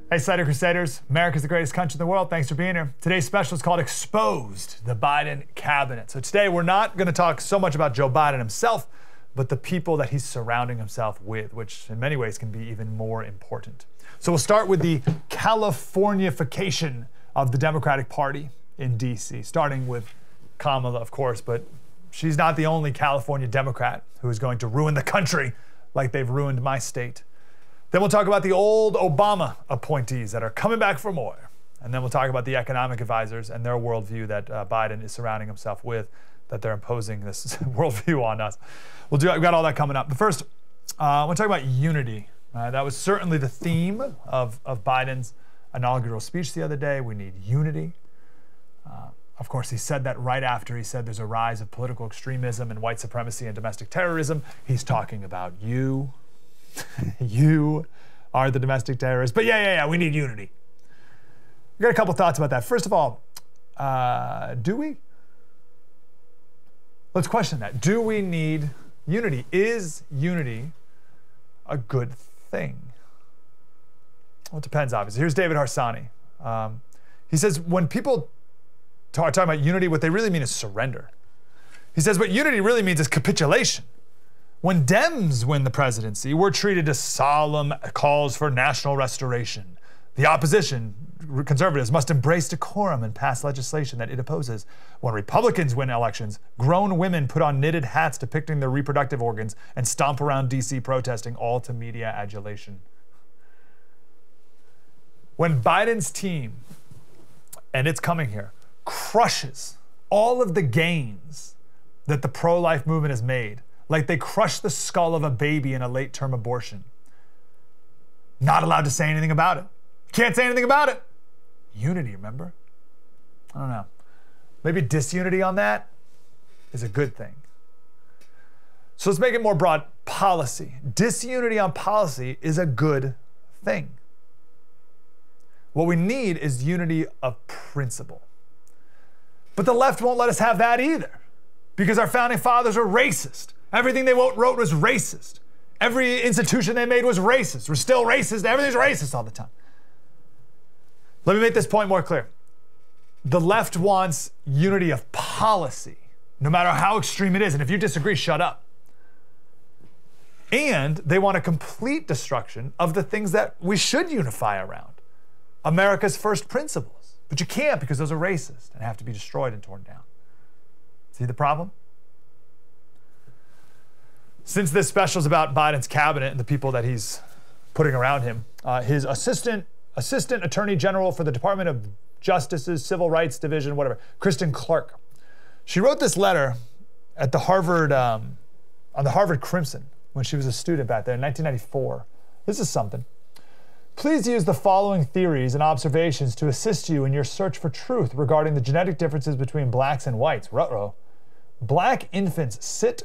Hey, Slater Crusaders. America's the greatest country in the world. Thanks for being here. Today's special is called Exposed, the Biden Cabinet. So today we're not going to talk so much about Joe Biden himself, but the people that he's surrounding himself with, which in many ways can be even more important. So we'll start with the Californification of the Democratic Party in D.C., starting with Kamala, of course, but she's not the only California Democrat who is going to ruin the country like they've ruined my state. Then we'll talk about the old Obama appointees that are coming back for more. And then we'll talk about the economic advisors and their worldview that Biden is surrounding himself with, that they're imposing this worldview on us. We've got all that coming up. But first, I want to talk about unity. That was certainly the theme of Biden's inaugural speech the other day. We need unity. Of course, he said that right after he said there's a rise of political extremism and white supremacy and domestic terrorism. He's talking about you. You are the domestic terrorist. But yeah, we need unity. We got a couple thoughts about that. First of all, do we? Let's question that. Do we need unity? Is unity a good thing? Well, it depends, obviously. Here's David Harsanyi. He says, when people are talking about unity, what they really mean is surrender. He says, what unity really means is capitulation. When Dems win the presidency, we're treated as solemn calls for national restoration. The opposition, conservatives, must embrace decorum and pass legislation that it opposes. When Republicans win elections, grown women put on knitted hats depicting their reproductive organs and stomp around D.C. protesting, all to media adulation. When Biden's team, and it's coming here, crushes all of the gains that the pro-life movement has made, like they crushed the skull of a baby in a late-term abortion. Not allowed to say anything about it. Can't say anything about it. Unity, remember? I don't know. Maybe disunity on that is a good thing. So let's make it more broad. Policy. Disunity on policy is a good thing. What we need is unity of principle. But the left won't let us have that either, because our founding fathers were racist. Everything they wrote was racist. Every institution they made was racist. We're still racist. Everything's racist all the time. Let me make this point more clear. The left wants unity of policy, no matter how extreme it is. And if you disagree, shut up. And they want a complete destruction of the things that we should unify around. America's first principles. But you can't, because those are racist and have to be destroyed and torn down. See the problem? Since this special is about Biden's cabinet and the people that he's putting around him, his assistant attorney general for the Department of Justice's Civil Rights Division, whatever, Kristen Clark, she wrote this letter at the Harvard, on the Harvard Crimson when she was a student back there in 1994. This is something. Please use the following theories and observations to assist you in your search for truth regarding the genetic differences between blacks and whites. Ruh-roh. Black infants sit,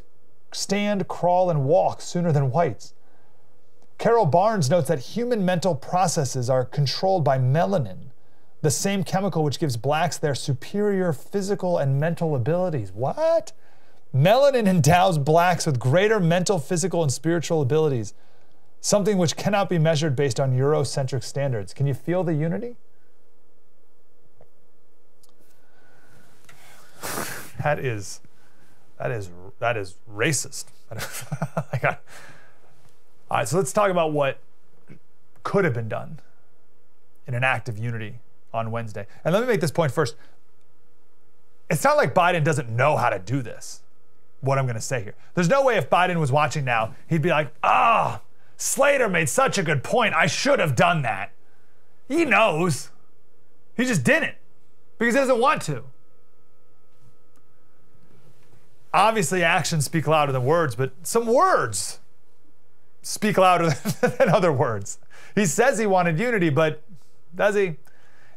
stand, crawl, and walk sooner than whites. Carol Barnes notes that human mental processes are controlled by melanin, the same chemical which gives blacks their superior physical and mental abilities. What? Melanin endows blacks with greater mental, physical, and spiritual abilities, something which cannot be measured based on Eurocentric standards. Can you feel the unity? That is racist. All right, so let's talk about what could have been done in an act of unity on Wednesday. And let me make this point first. It's not like Biden doesn't know how to do this, what I'm going to say here. There's no way if Biden was watching now, he'd be like, Slater made such a good point. I should have done that. He knows. He just didn't because he doesn't want to. Obviously, actions speak louder than words, but some words speak louder than other words. He says he wanted unity, but does he?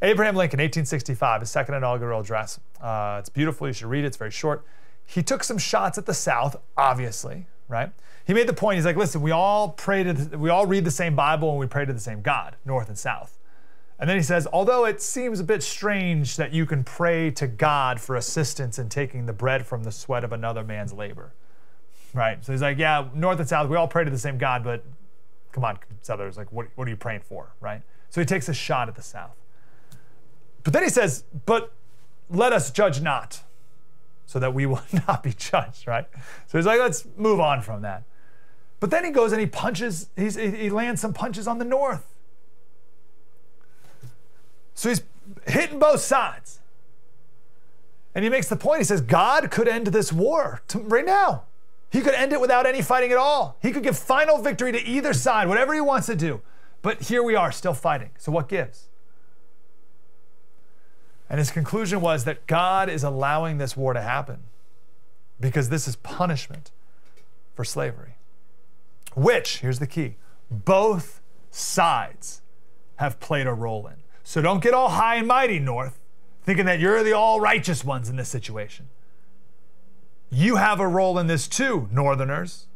Abraham Lincoln, 1865, his second inaugural address. It's beautiful. You should read it. It's very short. He took some shots at the South, obviously, right? He made the point. He's like, listen, we all read the same Bible and we pray to the same God, North and South. And then he says, although it seems a bit strange that you can pray to God for assistance in taking the bread from the sweat of another man's labor, right? So he's like, yeah, North and South, we all pray to the same God, but come on, Southerners, like, what are you praying for, right? So he takes a shot at the South. But then he says, but let us judge not, so that we will not be judged, right? So he's like, let's move on from that. But then he goes and he lands some punches on the North. So he's hitting both sides. And he makes the point, he says, God could end this war right now. He could end it without any fighting at all. He could give final victory to either side, whatever he wants to do. But here we are, still fighting. So what gives? And his conclusion was that God is allowing this war to happen because this is punishment for slavery. Which, here's the key, both sides have played a role in. So don't get all high and mighty, North, thinking that you're the all-righteous ones in this situation. You have a role in this too, Northerners.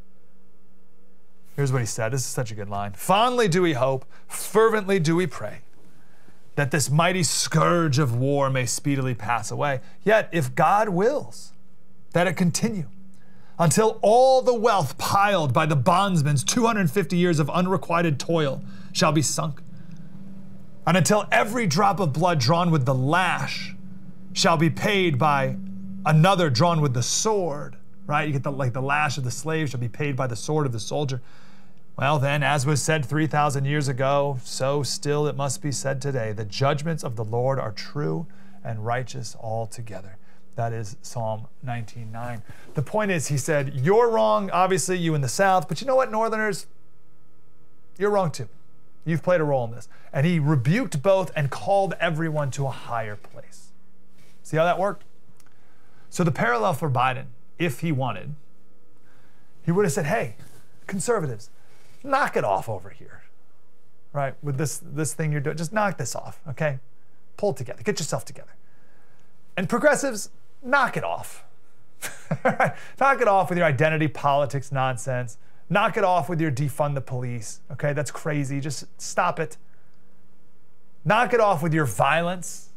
Here's what he said. This is such a good line. Fondly do we hope, fervently do we pray, that this mighty scourge of war may speedily pass away. Yet, if God wills, that it continue, until all the wealth piled by the bondsman's 250 years of unrequited toil shall be sunk, and until every drop of blood drawn with the lash shall be paid by another drawn with the sword, right? You get the lash of the slave shall be paid by the sword of the soldier. Well then, as was said 3,000 years ago, so still it must be said today, the judgments of the Lord are true and righteous altogether. That is Psalm 19:9. The point is, he said, you're wrong, obviously, you in the South, but you know what, Northerners? You're wrong too. You've played a role in this. And he rebuked both and called everyone to a higher place. See how that worked? So the parallel for Biden, if he wanted, he would have said, hey, conservatives, knock it off over here, right? With this thing you're doing, just knock this off, okay? Pull it together, get yourself together. And progressives, knock it off. Knock it off with your identity politics nonsense. Knock it off with your defund the police, okay? That's crazy, just stop it. Knock it off with your violence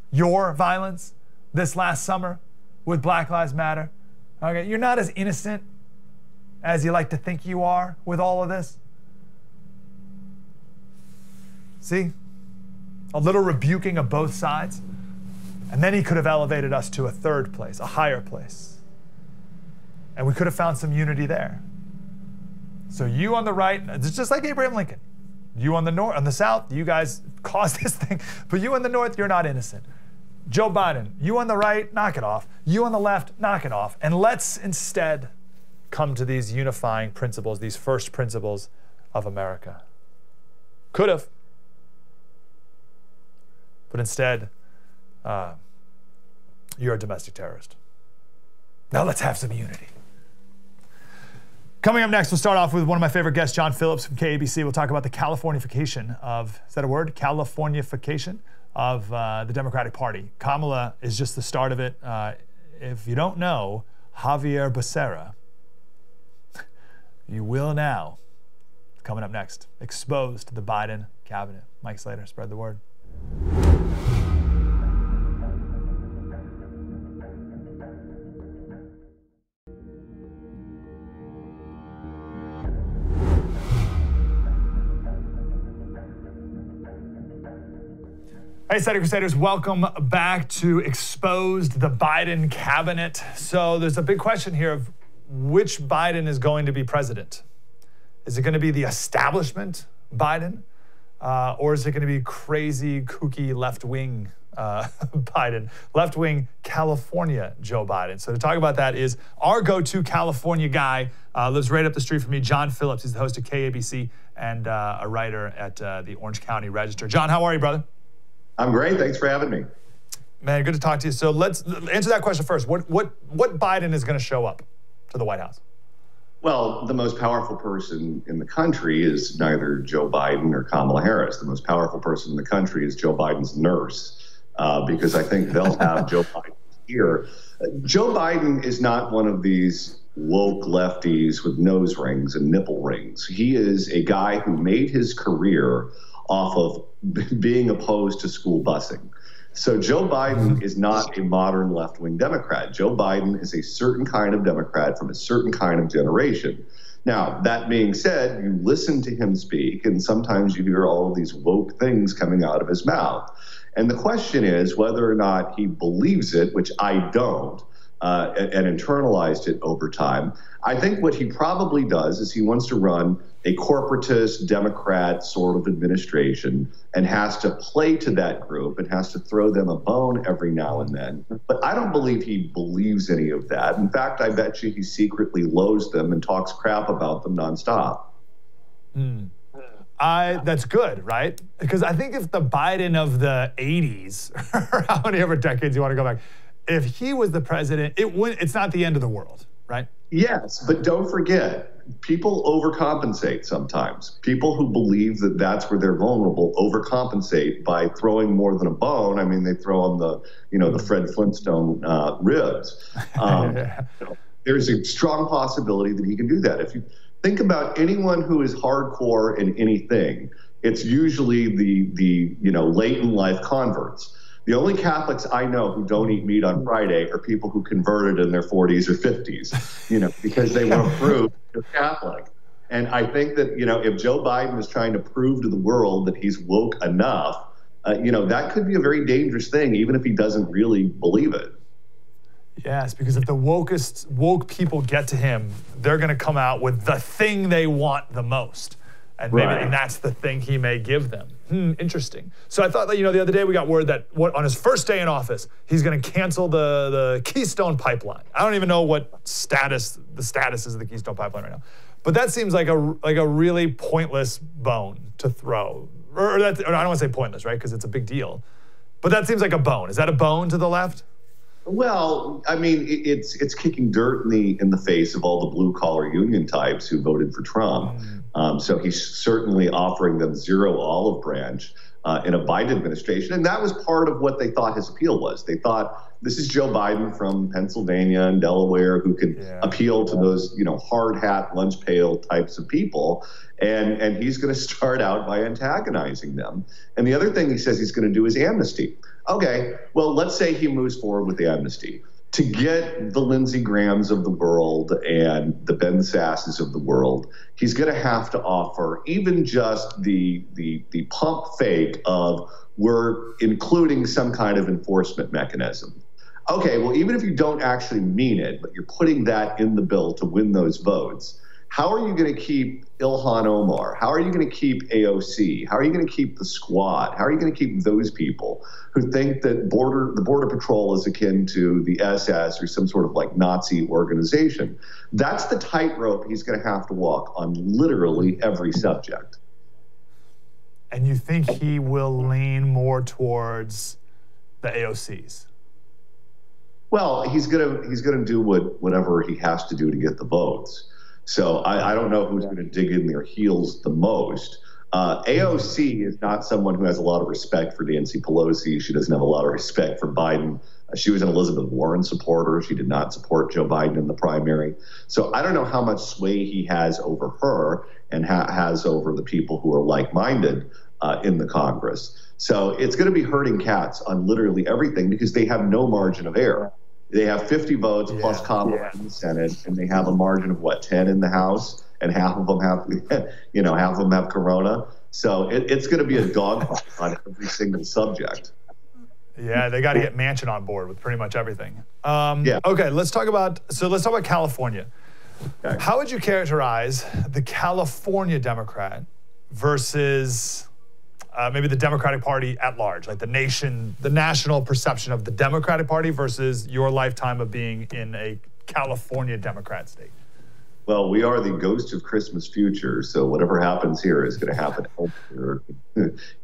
this last summer with Black Lives Matter, okay? You're not as innocent as you like to think you are with all of this. See? A little rebuking of both sides. And then he could have elevated us to a third place, a higher place. And we could have found some unity there. So you on the right, it's just like Abraham Lincoln. You on the north, on the south, you guys caused this thing. But you in the north, you're not innocent. Joe Biden, you on the right, knock it off. You on the left, knock it off. And let's instead come to these unifying principles, these first principles of America. Could have. But instead, you're a domestic terrorist. Now let's have some unity. Coming up next, we'll start off with one of my favorite guests, John Phillips from KABC. We'll talk about the Californification of, is that a word? Californification of the Democratic Party. Kamala is just the start of it. If you don't know Javier Becerra, you will now. Coming up next, exposed to the Biden cabinet. Mike Slater, spread the word. Hey, Study Crusaders, welcome back to Exposed, the Biden cabinet. So there's a big question here of which Biden is going to be president. Is it going to be the establishment Biden? Or is it going to be crazy, kooky, left-wing Biden, left-wing California Joe Biden? So to talk about that is our go-to California guy, lives right up the street from me, John Phillips. He's the host of KABC and a writer at the Orange County Register. John, how are you, brother? I'm great. Thanks for having me. Man, good to talk to you. So let's answer that question first. What Biden is going to show up to the White House? Well, the most powerful person in the country is neither Joe Biden or Kamala Harris. The most powerful person in the country is Joe Biden's nurse, because I think they'll have Joe Biden here. Joe Biden is not one of these woke lefties with nose rings and nipple rings. He is a guy who made his career off of being opposed to school busing. So Joe Biden is not a modern left-wing Democrat. Joe Biden is a certain kind of Democrat from a certain kind of generation. Now, that being said, you listen to him speak, and sometimes you hear all of these woke things coming out of his mouth. And the question is whether or not he believes it, which I don't, and internalized it over time. I think what he probably does is he wants to run a corporatist Democrat sort of administration and has to play to that group and has to throw them a bone every now and then. But I don't believe he believes any of that. In fact, I bet you he secretly loathes them and talks crap about them nonstop. That's good, right? Because I think if the Biden of the 80s, or how many ever decades you want to go back, if he was the president, it's not the end of the world, right? Yes, but don't forget, people overcompensate sometimes. People who believe that that's where they're vulnerable overcompensate by throwing more than a bone. I mean, they throw on the Fred Flintstone ribs. There's a strong possibility that he can do that. If you think about anyone who is hardcore in anything, it's usually the late in life converts. The only Catholics I know who don't eat meat on Friday are people who converted in their 40s or 50s, because they want to prove they're Catholic. And I think that, if Joe Biden is trying to prove to the world that he's woke enough, that could be a very dangerous thing, even if he doesn't really believe it. Yes, because if the woke people get to him, they're going to come out with the thing they want the most. And maybe and that's the thing he may give them. Interesting. So I thought that, the other day we got word that on his first day in office, he's going to cancel the Keystone Pipeline. I don't even know what the status is of the Keystone Pipeline right now. But that seems like a really pointless bone to throw. Or I don't want to say pointless, right? Because it's a big deal. But that seems like a bone. Is that a bone to the left? Well, I mean, it's kicking dirt in the face of all the blue-collar union types who voted for Trump. So he's certainly offering them zero olive branch in a Biden administration. And that was part of what they thought his appeal was. They thought, this is Joe Biden from Pennsylvania and Delaware who can appeal to those, hard hat, lunch pail types of people. And he's going to start out by antagonizing them. And the other thing he says he's going to do is amnesty. Okay, well, let's say he moves forward with the amnesty. To get the Lindsey Grahams of the world and the Ben Sasses of the world, he's going to have to offer even just the pump fake of we're including some kind of enforcement mechanism. Okay, well, even if you don't actually mean it, but you're putting that in the bill to win those votes, how are you going to keep Ilhan Omar? How are you going to keep AOC? How are you going to keep the Squad? How are you going to keep those people who think that the Border Patrol is akin to the SS or some sort of like Nazi organization? That's the tightrope he's going to have to walk on literally every subject. And you think he will lean more towards the AOCs? Well, he's gonna do whatever he has to do to get the votes. So I don't know who's going to dig in their heels the most. AOC is not someone who has a lot of respect for Nancy Pelosi. She doesn't have a lot of respect for Biden. She was an Elizabeth Warren supporter. She did not support Joe Biden in the primary. So I don't know how much sway he has over her and has over the people who are like-minded in the Congress. So it's going to be herding cats on literally everything because they have no margin of error. They have 50 votes plus Kamala in the Senate, and they have a margin of 10 in the House, and half of them have, half of them have corona. So it's going to be a dogfight on every single subject. Yeah, they got to get Manchin on board with pretty much everything. Okay, let's talk about California. Okay. How would you characterize the California Democrat versus maybe the Democratic Party at large, like the national perception of the Democratic Party versus your lifetime of being in a California Democrat state? Well, we are the ghost of Christmas future, so whatever happens here is going to happen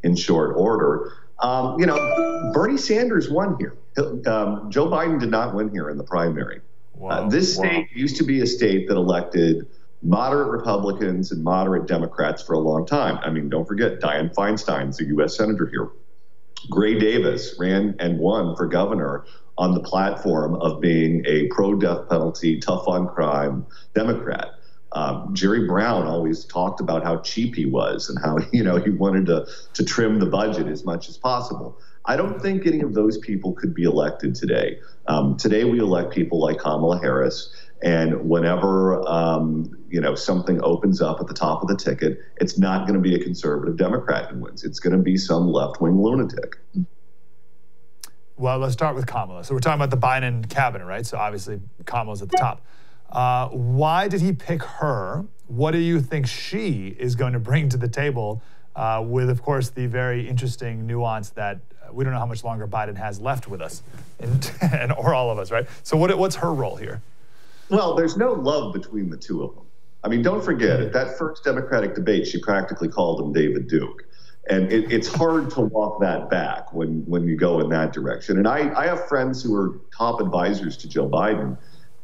in short order. Bernie Sanders won here. Joe Biden did not win here in the primary. This state used to be a state that elected moderate Republicans and moderate Democrats for a long time. I mean, don't forget, Dianne Feinstein's a U.S. Senator here. Gray Davis ran and won for governor on the platform of being a pro-death penalty, tough on crime Democrat. Jerry Brown always talked about how cheap he was and how, he wanted to trim the budget as much as possible. I don't think any of those people could be elected today. Today we elect people like Kamala Harris, And whenever, something opens up at the top of the ticket, it's not going to be a conservative Democrat who wins. It's going to be some left-wing lunatic. Well, let's start with Kamala. So we're talking about the Biden cabinet, right? So obviously Kamala's at the top. Why did he pick her? What do you think she is going to bring to the table with, of course, the very interesting nuance that we don't know how much longer Biden has left with us, or all of us, right? So what's her role here? Well, there's no love between the two of them. I mean, don't forget, at that first Democratic debate, she practically called him David Duke. And it's hard to walk that back when you go in that direction. And I have friends who are top advisors to Joe Biden,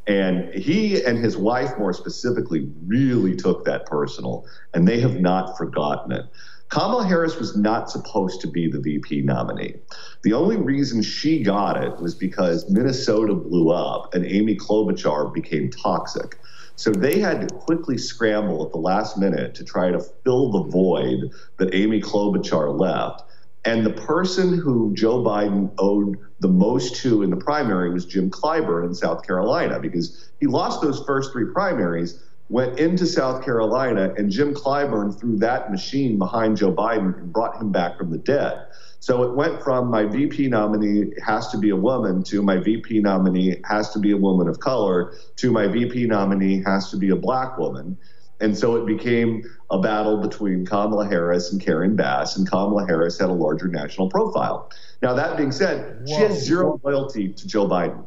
and he and his wife, more specifically, really took that personal, and they have not forgotten it. Kamala Harris was not supposed to be the VP nominee. The only reason she got it was because Minnesota blew up and Amy Klobuchar became toxic. So they had to quickly scramble at the last minute to try to fill the void that Amy Klobuchar left. And the person who Joe Biden owed the most to in the primary was Jim Clyburn in South Carolina, because he lost those first three primaries, went into South Carolina, and Jim Clyburn threw that machine behind Joe Biden and brought him back from the dead. So it went from my VP nominee has to be a woman to my VP nominee has to be a woman of color to my VP nominee has to be a black woman. And so it became a battle between Kamala Harris and Karen Bass, and Kamala Harris had a larger national profile. Now, that being said, she has zero loyalty to Joe Biden.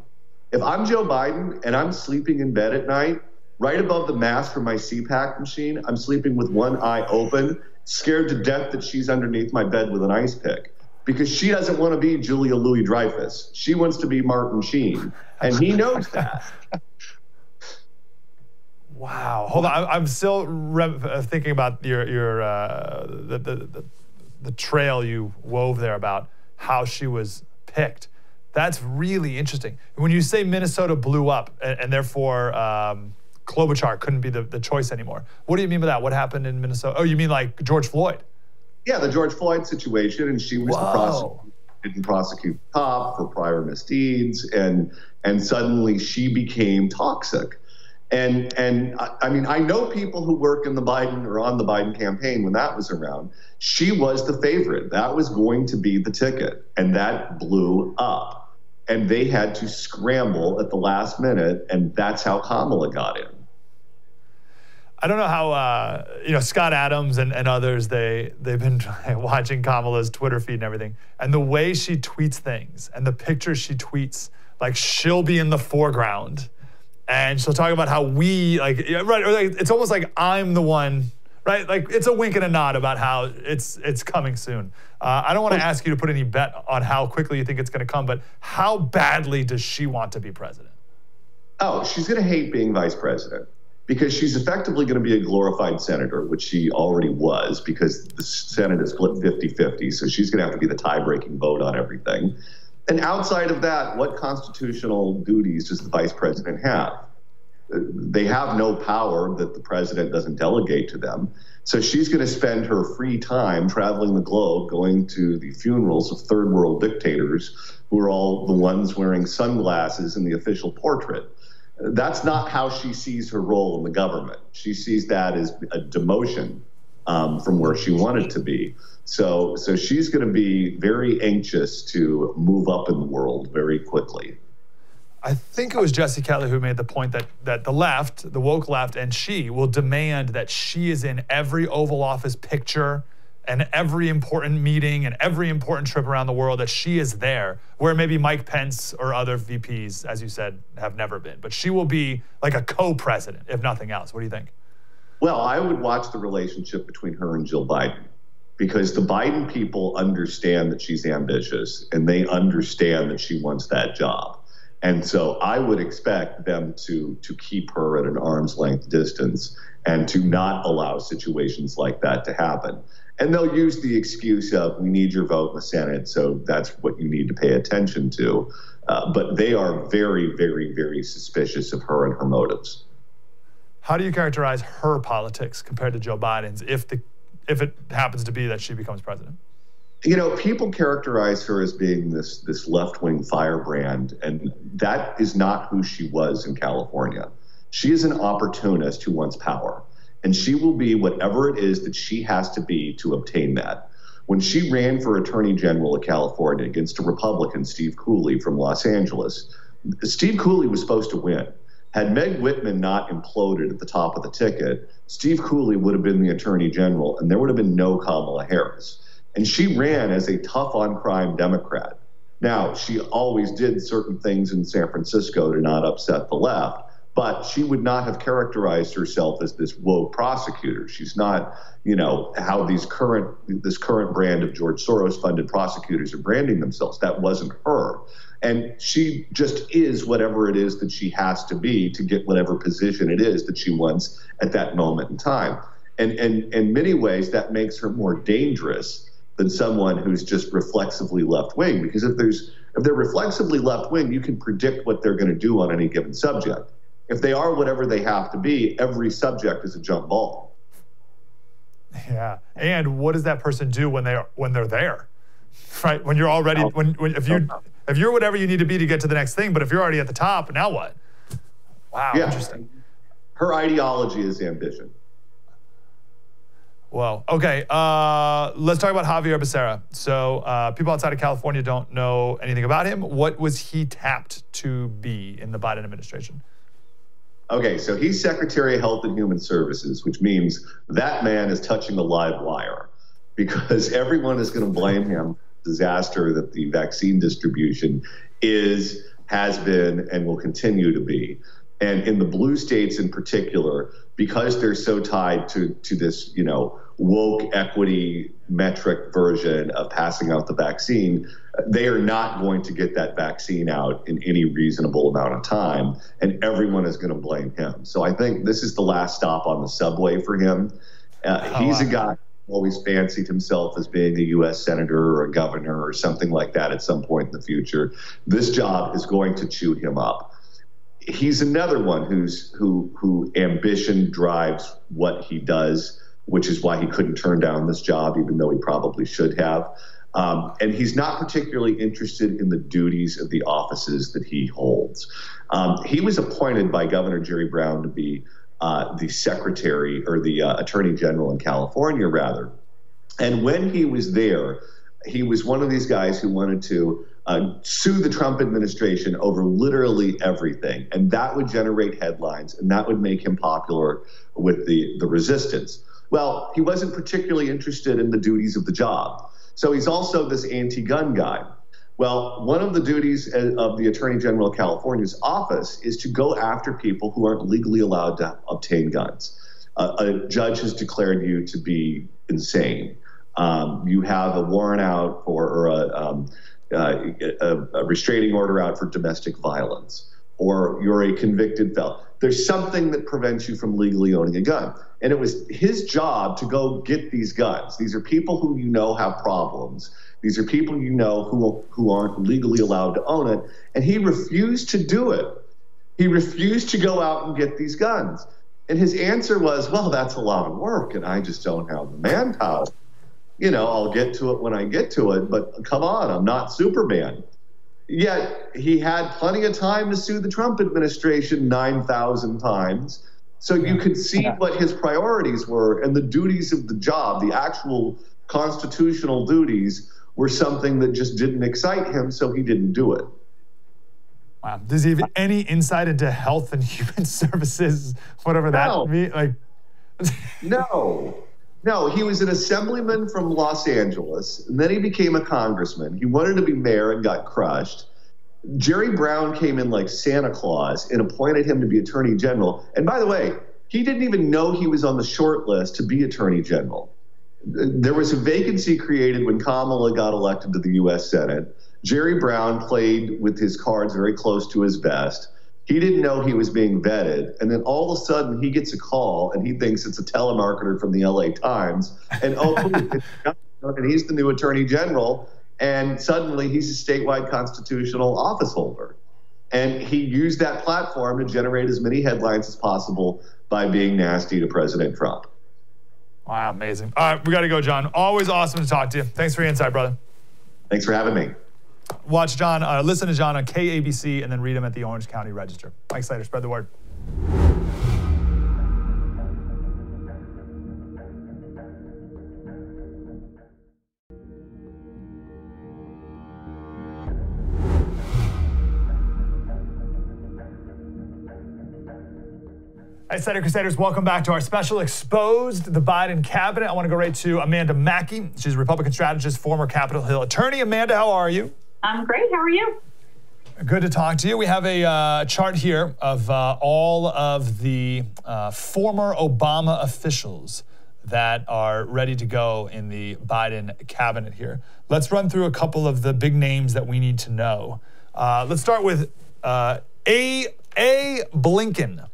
If I'm Joe Biden and I'm sleeping in bed at night, right above the mast from my CPAC machine, I'm sleeping with one eye open, scared to death that she's underneath my bed with an ice pick. Because she doesn't want to be Julia Louis-Dreyfus. She wants to be Martin Sheen, and he knows that. Wow. Hold on. I'm still thinking about the trail you wove there about how she was picked. That's really interesting. When you say Minnesota blew up and therefore Klobuchar couldn't be the choice anymore, what do you mean by that? What happened in Minnesota? Oh, you mean like George Floyd? Yeah, the George Floyd situation, and she was the prosecutor, didn't prosecute the cop for prior misdeeds, and suddenly she became toxic. And I mean, I know people who work in the Biden or on the Biden campaign when that was around. She was the favorite. That was going to be the ticket, and that blew up. And they had to scramble at the last minute, and that's how Kamala got in. I don't know how, Scott Adams and others, they've been watching Kamala's Twitter feed and everything. And the way she tweets things and the pictures she tweets, like she'll be in the foreground and she'll talk about how it's almost like I'm the one, right? Like it's a wink and a nod about how it's coming soon. I don't want to ask you to put any bet on how quickly you think it's going to come, but how badly does she want to be president? Oh, she's going to hate being vice president, because she's effectively going to be a glorified senator, which she already was, because the Senate is split 50-50, so she's going to have to be the tie-breaking vote on everything. And outside of that, what constitutional duties does the vice president have? They have no power that the president doesn't delegate to them. So she's going to spend her free time traveling the globe, going to the funerals of third world dictators who are all the ones wearing sunglasses in the official portrait. That's not how she sees her role in the government. She sees that as a demotion from where she wanted to be. So she's going to be very anxious to move up in the world very quickly. I think it was Jesse Kelly who made the point that the left, the woke left, and she will demand that she is in every Oval Office picture and every important meeting and every important trip around the world, that she is there, where maybe Mike Pence or other VPs, as you said, have never been. But she will be like a co-president, if nothing else. What do you think? Well, I would watch the relationship between her and Jill Biden, because the Biden people understand that she's ambitious and they understand that she wants that job. And so I would expect them to keep her at an arm's length distance and to not allow situations like that to happen. And they'll use the excuse of, we need your vote in the Senate, so that's what you need to pay attention to. But they are very, very, very suspicious of her and her motives. How do you characterize her politics compared to Joe Biden's, if it happens to be that she becomes president? People characterize her as being this left-wing firebrand, and that is not who she was in California. She is an opportunist who wants power, and she will be whatever it is that she has to be to obtain that. When she ran for Attorney General of California against a Republican, Steve Cooley from Los Angeles, Steve Cooley was supposed to win. Had Meg Whitman not imploded at the top of the ticket, Steve Cooley would have been the Attorney General, and there would have been no Kamala Harris. And she ran as a tough-on-crime Democrat. Now, she always did certain things in San Francisco to not upset the left, but she would not have characterized herself as this woke prosecutor. She's not, you know, how this current brand of George Soros-funded prosecutors are branding themselves. That wasn't her. And she just is whatever it is that she has to be to get whatever position it is that she wants at that moment in time. And in many ways, that makes her more dangerous than someone who's just reflexively left-wing. Because if they're reflexively left-wing, you can predict what they're going to do on any given subject. If they are whatever they have to be, every subject is a jump ball. Yeah, and what does that person do when they're there, right? When you're already if you're whatever you need to be to get to the next thing, but if you're already at the top, now what? Wow, yeah. Interesting. Her ideology is ambition. Well, okay, let's talk about Javier Becerra. So people outside of California don't know anything about him. What was he tapped to be in the Biden administration? Okay, so he's Secretary of Health and Human Services, which means that man is touching a live wire, because everyone is going to blame him for the disaster that the vaccine distribution has been, and will continue to be. And in the blue states in particular, because they're so tied to this, you know, woke equity metric version of passing out the vaccine, they are not going to get that vaccine out in any reasonable amount of time, and everyone is going to blame him. So I think this is the last stop on the subway for him. He's a guy who always fancied himself as being a U.S. senator or a governor or something like that at some point in the future. This job is going to chew him up. He's another one who ambition drives what he does, which is why he couldn't turn down this job, even though he probably should have. And he's not particularly interested in the duties of the offices that he holds. He was appointed by Governor Jerry Brown to be the secretary, or the attorney general in California, rather. And when he was there, he was one of these guys who wanted to sue the Trump administration over literally everything. And that would generate headlines, and that would make him popular with the resistance. Well, he wasn't particularly interested in the duties of the job. So he's also this anti-gun guy. Well, one of the duties of the Attorney General of California's office is to go after people who aren't legally allowed to obtain guns. A judge has declared you to be insane. You have a warrant out or a restraining order out for domestic violence, or you're a convicted felon. There's something that prevents you from legally owning a gun. And it was his job to go get these guns. These are people who you know have problems. These are people you know who aren't legally allowed to own it. And he refused to do it. He refused to go out and get these guns. And his answer was, well, that's a lot of work, and I just don't have the manpower. You know, I'll get to it when I get to it, but come on, I'm not Superman. Yet he had plenty of time to sue the Trump administration 9,000 times. So you could see what his priorities were, and the duties of the job, the actual constitutional duties, were something that just didn't excite him, so he didn't do it. Wow. Does he have any insight into health and human services, whatever that means? Like, No, he was an assemblyman from Los Angeles, and then he became a congressman. He wanted to be mayor and got crushed. Jerry Brown came in like Santa Claus and appointed him to be attorney general. And by the way, he didn't even know he was on the short list to be attorney general. There was a vacancy created when Kamala got elected to the U.S. Senate. Jerry Brown played with his cards very close to his vest. He didn't know he was being vetted. And then all of a sudden he gets a call and he thinks it's a telemarketer from the LA Times. And and he's the new attorney general. And suddenly he's a statewide constitutional office holder. And he used that platform to generate as many headlines as possible by being nasty to President Trump. Wow, amazing. All right, we got to go, John. Always awesome to talk to you. Thanks for your insight, brother. Thanks for having me. Watch John, listen to John on KABC, and then read him at the Orange County Register. Mike Slater, spread the word. Hey, Senator Crusaders, welcome back to our special Exposed the Biden Cabinet. I want to go right to Amanda Mackey. She's a Republican strategist, former Capitol Hill attorney. Amanda, how are you? I'm great. How are you? Good to talk to you. We have a chart here of all of the former Obama officials that are ready to go in the Biden cabinet here. Let's run through a couple of the big names that we need to know. Let's start with A. Blinken.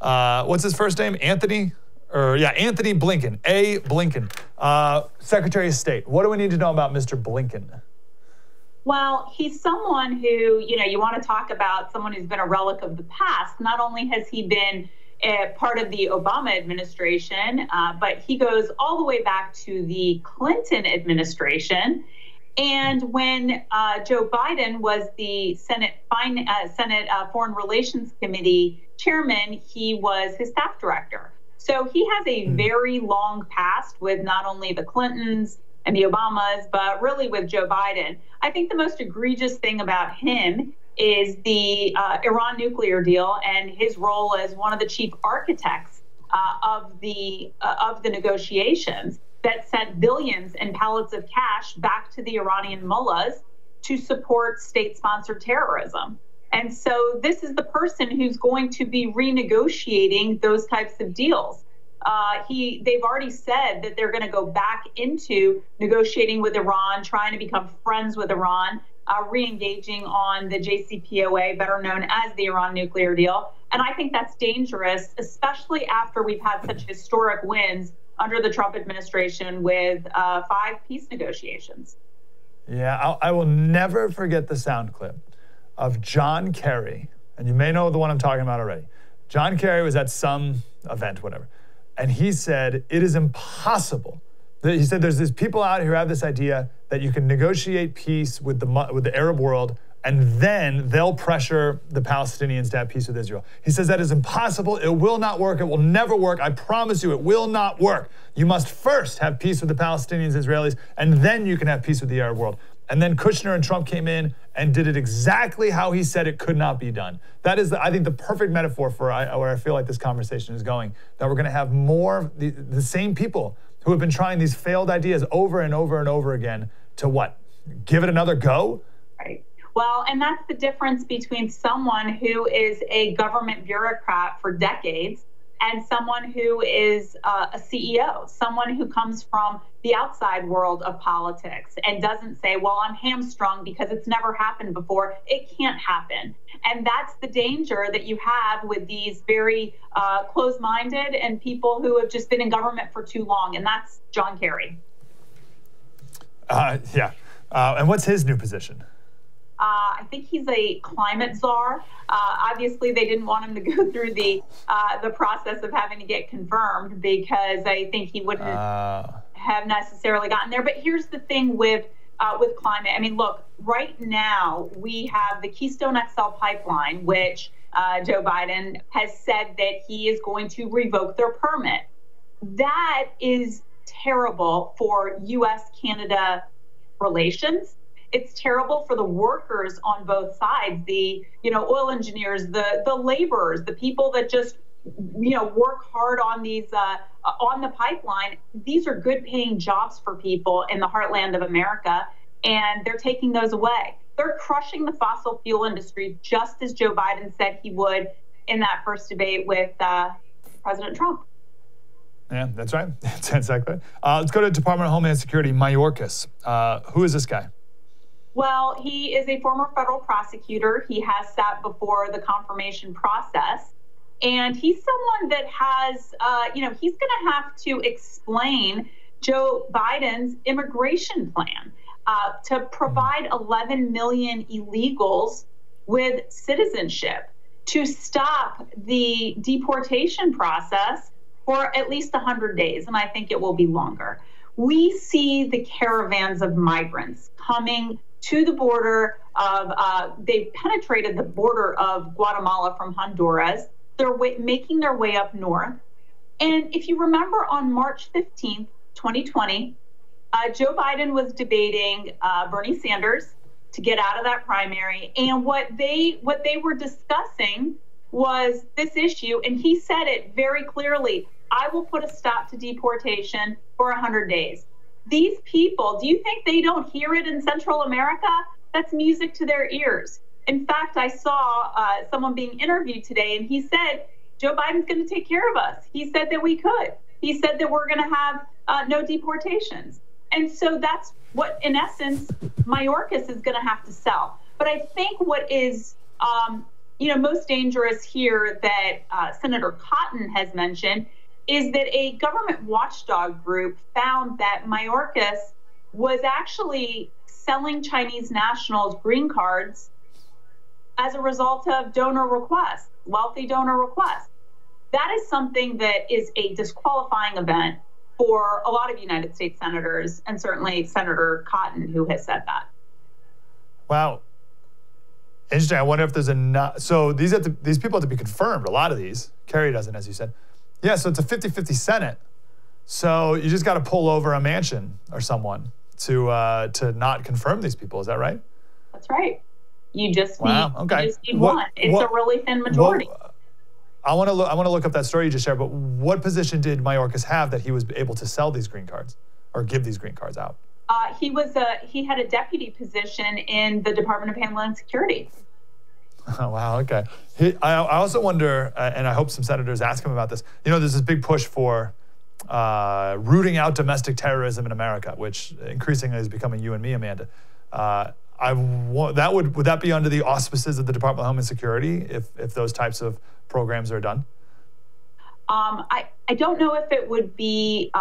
What's his first name? Anthony Blinken. A. Blinken. Secretary of State. What do we need to know about Mr. Blinken? Well, he's someone who, you want to talk about someone who's been a relic of the past. Not only has he been part of the Obama administration, but he goes all the way back to the Clinton administration. And when Joe Biden was the Senate Foreign Relations Committee chairman, he was his staff director. So he has a very long past with not only the Clintons and the Obamas, but really with Joe Biden. I think the most egregious thing about him is the Iran nuclear deal and his role as one of the chief architects of the negotiations that sent billions and pallets of cash back to the Iranian mullahs to support state-sponsored terrorism. And so this is the person who's going to be renegotiating those types of deals. They've already said that they're going to go back into negotiating with Iran, trying to become friends with Iran, re-engaging on the JCPOA, better known as the Iran nuclear deal. And I think that's dangerous, especially after we've had such historic wins under the Trump administration with 5 peace negotiations. Yeah, I will never forget the sound clip of John Kerry, and you may know the one I'm talking about already. John Kerry was at some event, whatever, and he said, it is impossible. He said there's these people out here who have this idea that you can negotiate peace with the Arab world, and then they'll pressure the Palestinians to have peace with Israel. He says that is impossible. It will not work. It will never work. I promise you, it will not work. You must first have peace with the Palestinians, Israelis, and then you can have peace with the Arab world. And then Kushner and Trump came in and did it exactly how he said it could not be done. That is, I think, the perfect metaphor for where I feel like this conversation is going, that we're going to have more the same people who have been trying these failed ideas over and over and over again to what? Give it another go? Right. Well, and that's the difference between someone who is a government bureaucrat for decades and someone who is a CEO, someone who comes from the outside world of politics and doesn't say, well, I'm hamstrung because it's never happened before. It can't happen. And that's the danger that you have with these very closed-minded and people who have just been in government for too long. And that's John Kerry. And what's his new position? I think he's a climate czar. Obviously, they didn't want him to go through the process of having to get confirmed because I think he wouldn't have necessarily gotten there. But here's the thing with climate. I mean, look, right now we have the Keystone XL pipeline, which Joe Biden has said that he is going to revoke their permit. That is terrible for U.S.-Canada relations. It's terrible for the workers on both sides, the oil engineers, the laborers, the people that just work hard on these on the pipeline. These are good paying jobs for people in the heartland of America, and they're taking those away. They're crushing the fossil fuel industry, just as Joe Biden said he would in that first debate with President Trump. Yeah, that's right. That's exactly. Let's go to Department of Homeland Security, Mayorkas. Who is this guy? Well, he is a former federal prosecutor. He has sat before the confirmation process. And he's someone that has, he's going to have to explain Joe Biden's immigration plan to provide 11 million illegals with citizenship, to stop the deportation process for at least 100 days. And I think it will be longer. We see the caravans of migrants coming to the border of, they've penetrated the border of Guatemala from Honduras. They're making their way up north. And if you remember on March 15th, 2020, Joe Biden was debating Bernie Sanders to get out of that primary. And what they were discussing was this issue, and he said it very clearly: I will put a stop to deportation for 100 days. These people, do you think they don't hear it in Central America? That's music to their ears. In fact, I saw someone being interviewed today, and he said, Joe Biden's going to take care of us. He said that we could. He said that we're going to have no deportations. And so that's what, in essence, Mayorkas is going to have to sell. But I think what is most dangerous here that Senator Cotton has mentioned is that a government watchdog group found that Mayorkas was actually selling Chinese nationals green cards as a result of donor requests, wealthy donor requests. That is something that is a disqualifying event for a lot of United States senators, and certainly Senator Cotton, who has said that. Wow. Interesting. I wonder if there's enough. So these people have to be confirmed, a lot of these. Kerry doesn't, as you said. Yeah, so it's a 50-50 Senate. So you just got to pull over a Manchin or someone to not confirm these people. Is that right? That's right. You just need, okay. You just need one. It's a really thin majority. I want to look up that story you just shared, but what position did Mayorkas have that he was able to sell these green cards or give these green cards out? He had a deputy position in the Department of Homeland Security. Oh, wow, okay. I also wonder, and I hope some senators ask him about this, there's this big push for rooting out domestic terrorism in America, which increasingly is becoming you and me, Amanda. Would that be under the auspices of the Department of Homeland Security if those types of programs are done? I don't know if it would be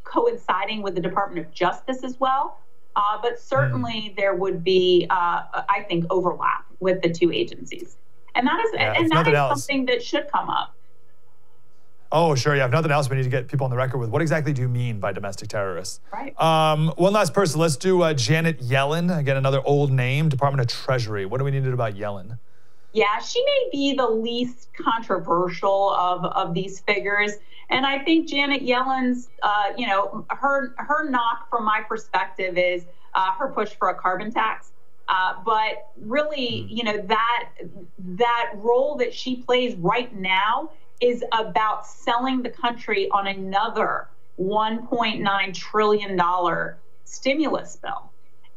coinciding with the Department of Justice as well, but certainly there would be, I think, overlap with the two agencies, and that is something that should come up. Oh, sure. Yeah. If nothing else, we need to get people on the record with what exactly do you mean by domestic terrorists? Right. One last person. Let's do Janet Yellen. Again, another old name, Department of Treasury. What do we need to do about Yellen? Yeah, she may be the least controversial of these figures. And I think Janet Yellen's, her knock from my perspective is her push for a carbon tax. But really, that role that she plays right now is about selling the country on another $1.9 trillion stimulus bill.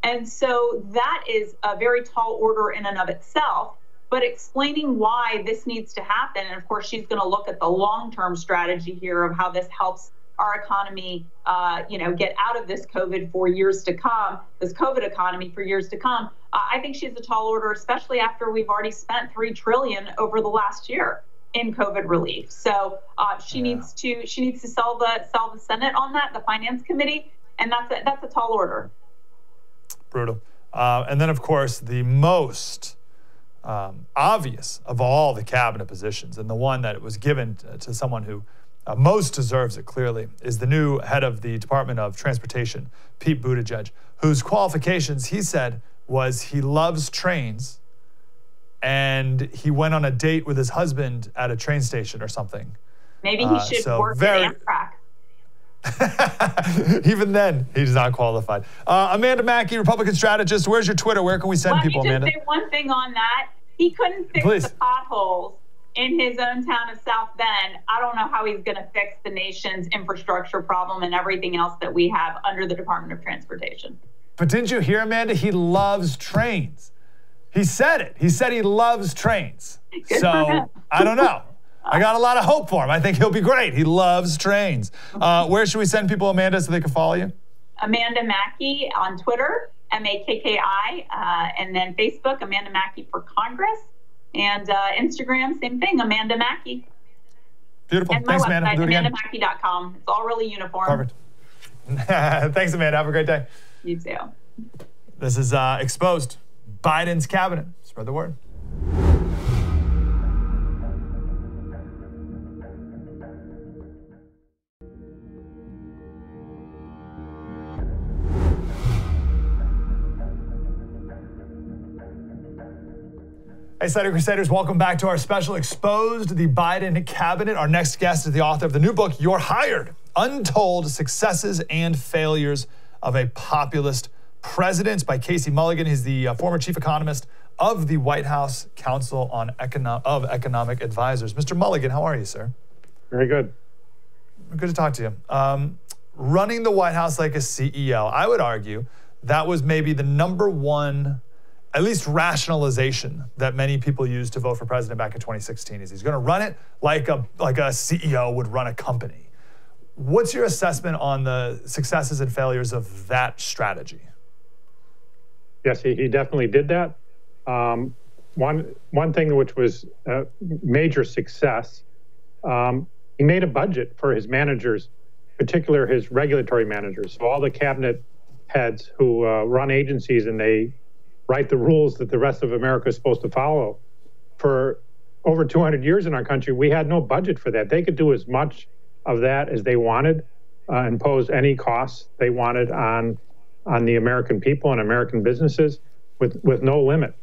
And so that is a very tall order in and of itself, but explaining why this needs to happen. And of course, she's going to look at the long-term strategy here of how this helps our economy, get out of this COVID for years to come, this COVID economy for years to come. I think she's a tall order, especially after we've already spent $3 trillion over the last year in COVID relief. So she needs to sell the Senate on that, the Finance Committee, and that's a tall order. Brutal. And then, of course, the most obvious of all the cabinet positions, and the one that was given to someone who most deserves it, clearly, is the new head of the Department of Transportation, Pete Buttigieg, whose qualifications, he said, was he loves trains, and he went on a date with his husband at a train station or something. Maybe he should work at Amtrak. Even then, he's not qualified. Amanda Mackey, Republican strategist. Where's your Twitter? Where can we send people, Amanda? Let me just say one thing on that. He couldn't fix the potholes in his own town of South Bend. I don't know how he's going to fix the nation's infrastructure problem and everything else that we have under the Department of Transportation. But didn't you hear, Amanda? He loves trains. He said it. He said he loves trains. Good for him. I don't know. I got a lot of hope for him. I think he'll be great. He loves trains. Where should we send people, Amanda, so they can follow you? Amanda Mackey on Twitter, MAKKI, and then Facebook, Amanda Mackey for Congress, and Instagram, same thing, Amanda Mackey. Beautiful. And Thanks, my Amanda. website, AmandaMackey.com. It's all really uniform. Perfect. Thanks, Amanda. Have a great day. You too. This is Exposed. Biden's cabinet. Spread the word. Hey, Slater Crusaders, welcome back to our special Exposed, the Biden cabinet. Our next guest is the author of the new book, You're Hired, Untold Successes and Failures of a Populist President, by Casey Mulligan. He's the former chief economist of the White House Council on Economic Advisors. Mr. Mulligan, how are you, sir? Very good. Good to talk to you. Running the White House like a CEO, I would argue that was maybe the number one, at least rationalization that many people used to vote for president back in 2016 is he's going to run it like a CEO would run a company. What's your assessment on the successes and failures of that strategy? Yes, he definitely did that. One thing which was a major success, he made a budget for his managers, particularly his regulatory managers. So all the cabinet heads who run agencies and they write the rules that the rest of America is supposed to follow. For over 200 years in our country, we had no budget for that. They could do as much of that as they wanted, impose any costs they wanted on the American people and American businesses with no limit.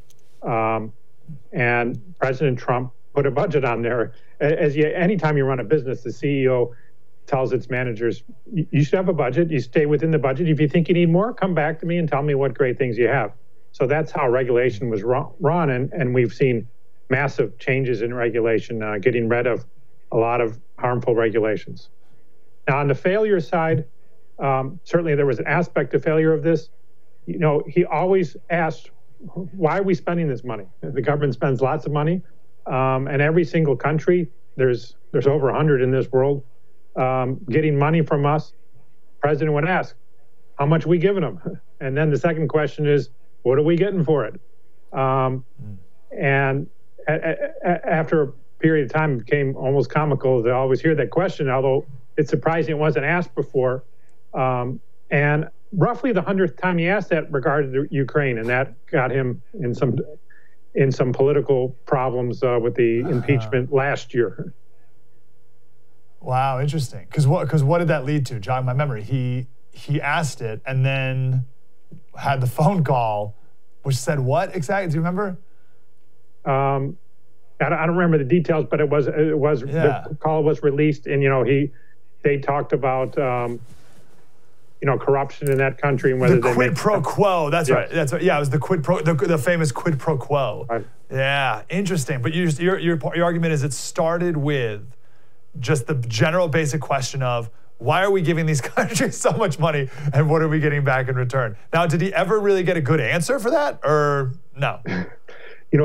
And President Trump put a budget on there. Anytime you run a business, the CEO tells its managers, you should have a budget, you stay within the budget. If you think you need more, come back to me and tell me what great things you have. So that's how regulation was run, and we've seen massive changes in regulation, getting rid of a lot of harmful regulations. Now, on the failure side, certainly there was an aspect of failure of this. You know, he always asked, why are we spending this money? The government spends lots of money, and every single country, there's over 100 in this world, getting money from us. President would ask, how much are we giving them? And then the second question is, what are we getting for it? And after a period of time, it became almost comical to always hear that question, although it's surprising it wasn't asked before. And roughly the 100th time he asked that regarded Ukraine, and that got him in some political problems with the impeachment last year. Wow, interesting. Because what did that lead to? Jog my memory. He asked it and then had the phone call, which said what exactly? Do you remember? I don't remember the details, but it was the call was released, and they talked about corruption in that country and whether the quid pro quo. That's right. That's right. Yeah, it was the famous quid pro quo. Right. Yeah, interesting. But your argument is it started with just the general basic question of why are we giving these countries so much money and what are we getting back in return? Now, did he ever really get a good answer for that, or no?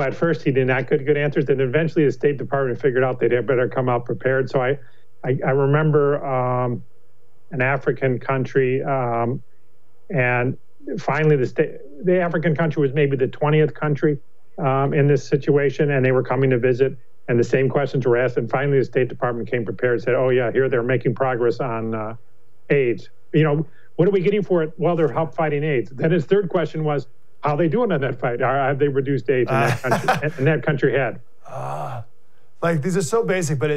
At first he did not get good answers, and eventually the State Department figured out they'd better come out prepared. So I remember an African country, and finally the African country was maybe the 20th country in this situation, and they were coming to visit, and the same questions were asked, and finally the State Department came prepared and said, oh yeah, here they're making progress on AIDS. What are we getting for it? Well, they're help fighting AIDS. Then his third question was, how are they doing on that fight? Have they reduced AIDS in that country? And that country had. These are so basic, but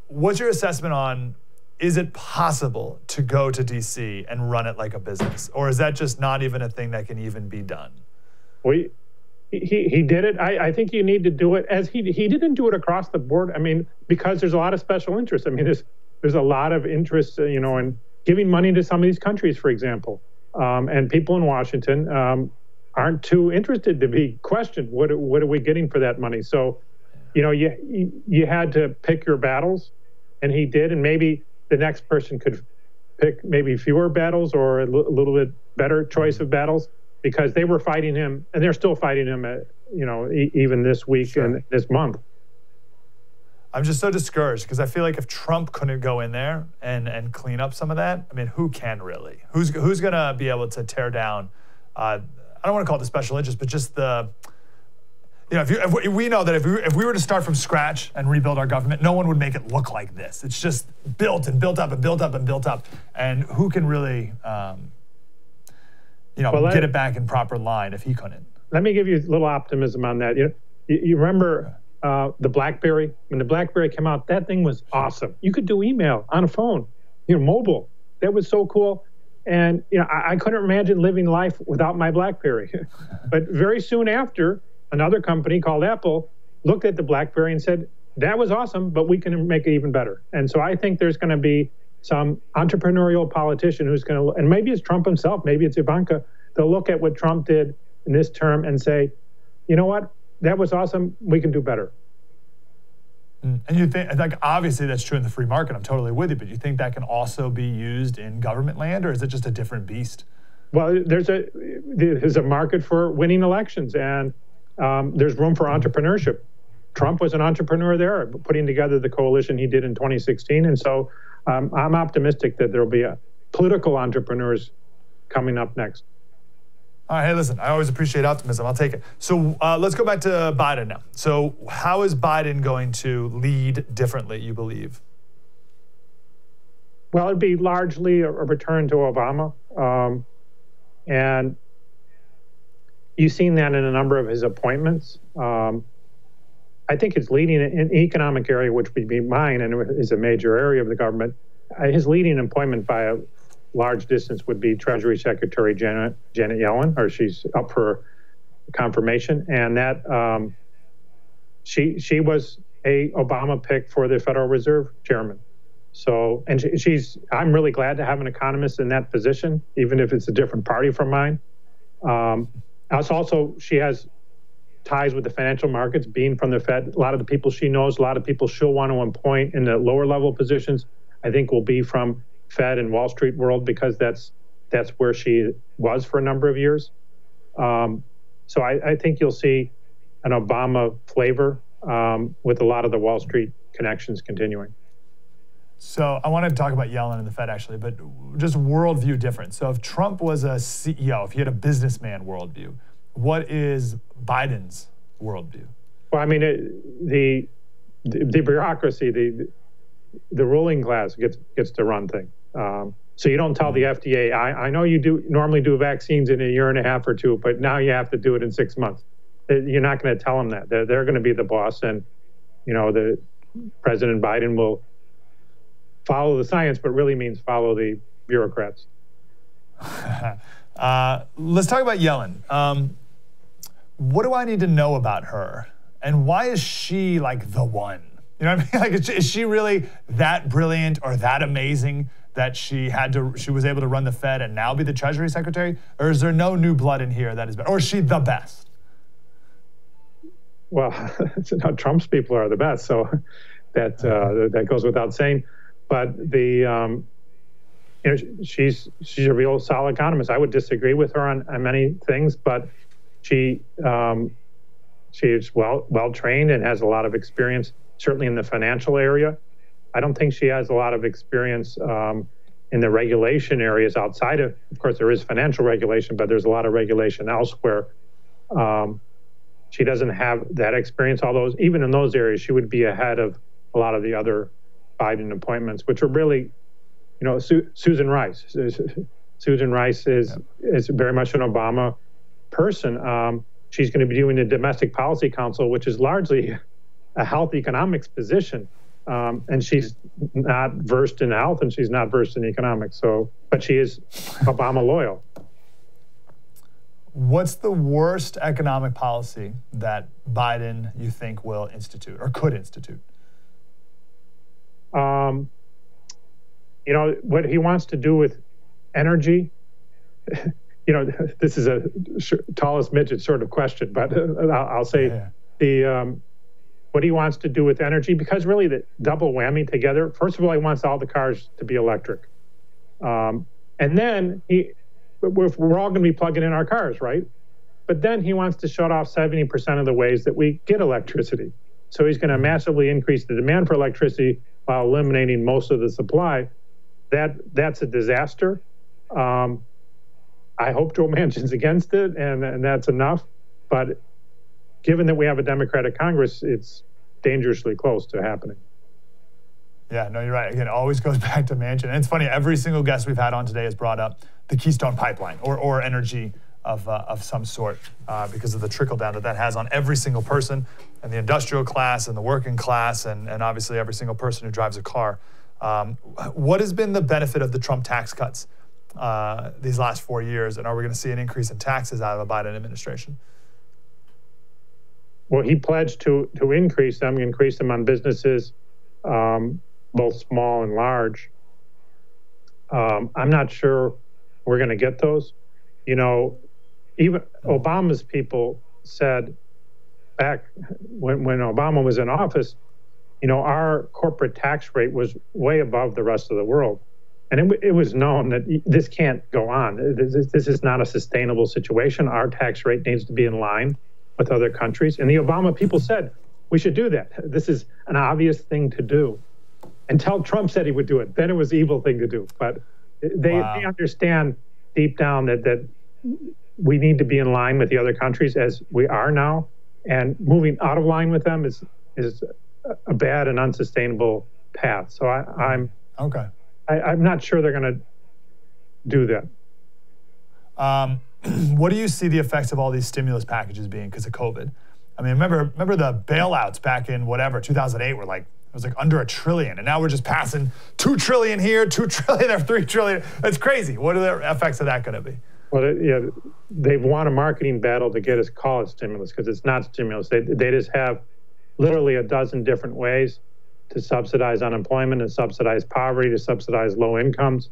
what's your assessment on, is it possible to go to DC and run it like a business? Or is that just not even a thing that can even be done? Well, he did it. I think you need to do it as he didn't do it across the board. I mean, because there's a lot of special interests. I mean, there's a lot of interest, in giving money to some of these countries, for example. And people in Washington aren't too interested to be questioned. What are we getting for that money? So, you had to pick your battles, and he did. And maybe the next person could pick maybe fewer battles or a little bit better choice of battles, because they were fighting him, and they're still fighting him, even this week and this month. I'm just so discouraged because I feel like if Trump couldn't go in there and clean up some of that, I mean, who can really? Who's going to be able to tear down, I don't want to call it the special interest, but just the, if we know that if we were to start from scratch and rebuild our government, no one would make it look like this. It's just built and built up and built up and built up. And who can really, get it back in proper line if he couldn't? Let me give you a little optimism on that. You remember the BlackBerry? When the BlackBerry came out, that thing was awesome. You could do email on a phone, mobile. That was so cool. And, I couldn't imagine living life without my BlackBerry. But very soon after, another company called Apple looked at the BlackBerry and said, that was awesome, but we can make it even better. And so I think there's going to be some entrepreneurial politician who's going to, and maybe it's Trump himself, maybe it's Ivanka, they'll look at what Trump did in this term and say, you know what, that was awesome. We can do better. And you think, like, obviously that's true in the free market. I'm totally with you, but you think that can also be used in government land, or is it just a different beast? Well, there's a market for winning elections, and there's room for entrepreneurship. Trump was an entrepreneur there, putting together the coalition he did in 2016. And so I'm optimistic that there'll be political entrepreneurs coming up next. All right, hey, listen, I always appreciate optimism. I'll take it. So let's go back to Biden now. So how is Biden going to lead differently, you believe? Well, it'd be largely a return to Obama. And you've seen that in a number of his appointments. I think his leading in an economic area, which would be mine and is a major area of the government, his leading appointment by a large distance would be Treasury Secretary Janet Yellen, or she's up for confirmation. And that she was a Obama pick for the Federal Reserve chairman. So, and I'm really glad to have an economist in that position, even if it's a different party from mine. Also, she has ties with the financial markets, being from the Fed. A lot of the people she knows, a lot of people she'll want to appoint in the lower level positions, I think will be from Fed and Wall Street world, because that's where she was for a number of years. So I think you'll see an Obama flavor with a lot of the Wall Street connections continuing. So I want to talk about Yellen and the Fed, actually, but just worldview difference. So if Trump was a CEO, if he had a businessman worldview, what is Biden's worldview? Well, I mean, the bureaucracy, the ruling class gets to run things. So you don't tell the FDA, I know you normally do vaccines in a year and a half or two, but now you have to do it in 6 months. You're not going to tell them that. They're going to be the boss, and the President Biden will follow the science, but really means follow the bureaucrats. Let's talk about Yellen. What do I need to know about her? And why is she like the one? You know what I mean? Like, is she really that brilliant or that amazing that she was able to run the Fed and now be the Treasury Secretary? Or is there no new blood in here that is better? Or is she the best? Well, Trump's people are the best, so that goes without saying. But she's a real solid economist. I would disagree with her on many things, but she is well trained and has a lot of experience, certainly in the financial area. I don't think she has a lot of experience in the regulation areas outside of course, there is financial regulation, but there's a lot of regulation elsewhere. She doesn't have that experience, although even in those areas, she would be ahead of a lot of the other Biden appointments, which are really, Susan Rice. Susan Rice is very much an Obama person. She's going to be doing the Domestic Policy Council, which is largely a health economics position. And she's not versed in health and she's not versed in economics. But she is Obama loyal. What's the worst economic policy that Biden, you think, will institute or could institute? What he wants to do with energy, this is a tallest midget sort of question, but I'll say what he wants to do with energy, because really the double whammy together. First of all, he wants all the cars to be electric. And then we're all going to be plugging in our cars, right? But then he wants to shut off 70% of the ways that we get electricity. So he's going to massively increase the demand for electricity while eliminating most of the supply. That's a disaster. I hope Joe Manchin's against it, and that's enough. But given that we have a Democratic Congress, it's dangerously close to happening. Yeah, no, you're right. Again, it always goes back to Manchin. And it's funny, every single guest we've had on today has brought up the Keystone Pipeline or energy of some sort because of the trickle down that has on every single person and the industrial class and the working class and obviously every single person who drives a car. What has been the benefit of the Trump tax cuts these last 4 years? And are we going to see an increase in taxes out of a Biden administration? Well, he pledged to increase them on businesses, both small and large. I'm not sure we're going to get those. Even Obama's people said back when Obama was in office, our corporate tax rate was way above the rest of the world. And it was known that this can't go on. This is not a sustainable situation. Our tax rate needs to be in line with other countries. And the Obama people said, we should do that. This is an obvious thing to do. Until Trump said he would do it. Then it was an evil thing to do. But they understand deep down that we need to be in line with the other countries as we are now. And moving out of line with them is a bad and unsustainable path. So I'm not sure they're going to do that. What do you see the effects of all these stimulus packages being because of COVID? I mean, remember the bailouts back in 2008 were like, it was like under $1 trillion. And now we're just passing $2 trillion here, $2 trillion there, $3 trillion. That's crazy. What are the effects of that going to be? Well, they've won a marketing battle to get us call it stimulus because it's not stimulus. They just have literally a dozen different ways to subsidize unemployment, to subsidize poverty, to subsidize low incomes.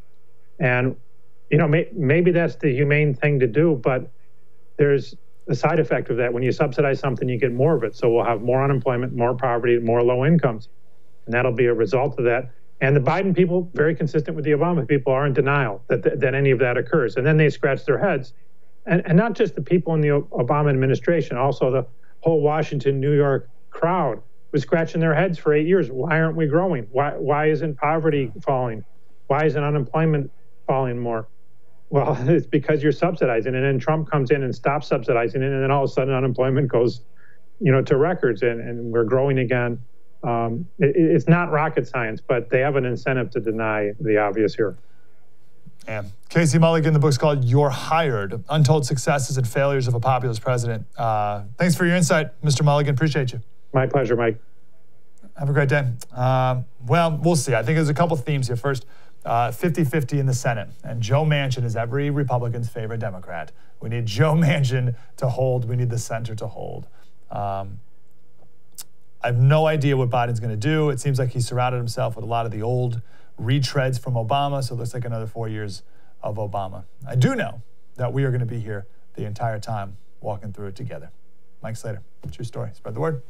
And, maybe that's the humane thing to do, but there's a side effect of that. When you subsidize something, you get more of it. So we'll have more unemployment, more poverty, more low incomes. And that'll be a result of that. And the Biden people, very consistent with the Obama people, are in denial that any of that occurs. And then they scratch their heads. And not just the people in the Obama administration, also the whole Washington, New York crowd was scratching their heads for 8 years. Why aren't we growing? Why isn't poverty falling? Why isn't unemployment falling more? Well, it's because you're subsidizing. And then Trump comes in and stops subsidizing it. And then all of a sudden unemployment goes, to records and we're growing again. It's not rocket science, but they have an incentive to deny the obvious here. Yeah. Casey Mulligan, the book's called You're Hired, Untold Successes and Failures of a Populist President. Thanks for your insight, Mr. Mulligan. Appreciate you. My pleasure, Mike. Have a great day. Well, we'll see. I think there's a couple themes here. First, 50-50 in the Senate. And Joe Manchin is every Republican's favorite Democrat. We need Joe Manchin to hold. We need the center to hold. I have no idea what Biden's going to do. It seems like he surrounded himself with a lot of the old retreads from Obama, so it looks like another 4 years of Obama. I do know that we are going to be here the entire time walking through it together. Mike Slater, true story. Spread the word.